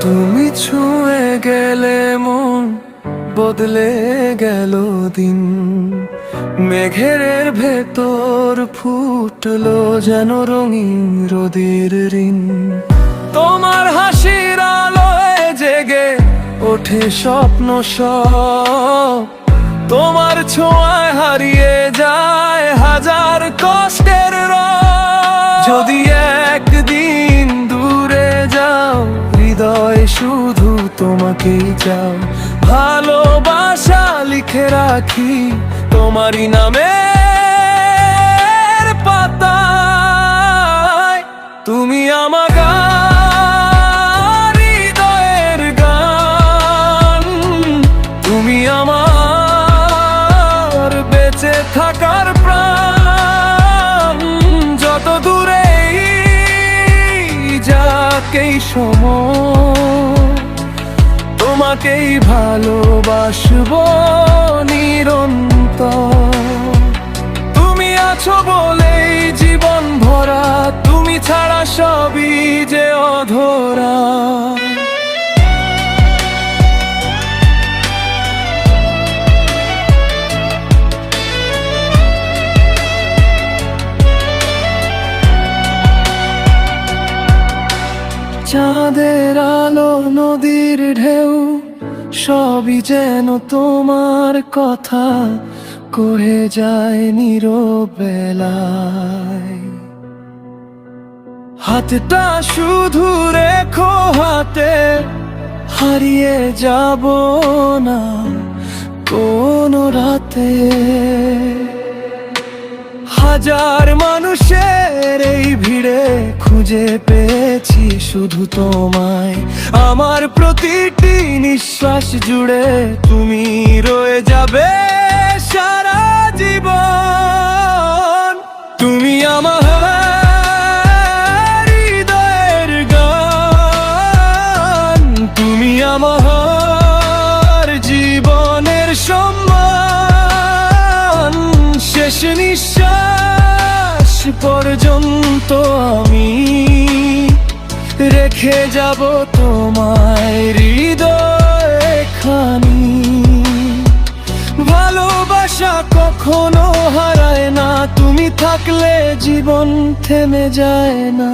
তুমি ছুঁয়ে গেলে মন বদলে গেল দিন, মেঘের ভেতর ফুটলো যেন রঙিন রোদের ঋণ। তোমার হাসির আলোয় জেগে ওঠে স্বপ্ন সব, তোমার ছোঁয়ায় হারিয়ে যায় হাজার কষ্টের রব। যদি একদিন দূরে যাও, হৃদয় শুধু তোমাকেই চাও। ভালোবাসা লিখে রাখি তোমারই নামের পাতায়। তুমি আমার হৃদয়ের গান, তুমি আমার বেঁচে থাকার প্রাণ। যত দূরেই যাক এই সময়, তোমাকেই ভালোবাসবো নিরন্তর। তুমি আছো বলেই জীবন ভরা, তুমি ছাড়া সবই যে অধরা। চাঁদের আলো, নদীর ঢেউ, সবই যেন তোমার কথা কয়ে যায় নীরবেলায়। হাতটা শুধু রেখো হাতে, হারিয়ে যাব না কোনো রাতে। হাজার মানুষের এই ভিড়ে খুঁজে পেয়েছি শুধু তোমায়। আমার প্রতিটি নিঃশ্বাস জুড়ে তুমি রয়ে যাবে সারা জীবন। তুমি আমার হৃদয়ের গান, তুমি আমার জীবনের সম্মান। শেষ নিঃশ্বাস পর্যন্ত আমি রেখে যাব তোমায় হৃদয়খানি। ভালোবাসা কখনো হারায় না, তুমি থাকলে জীবন থেমে যায় না।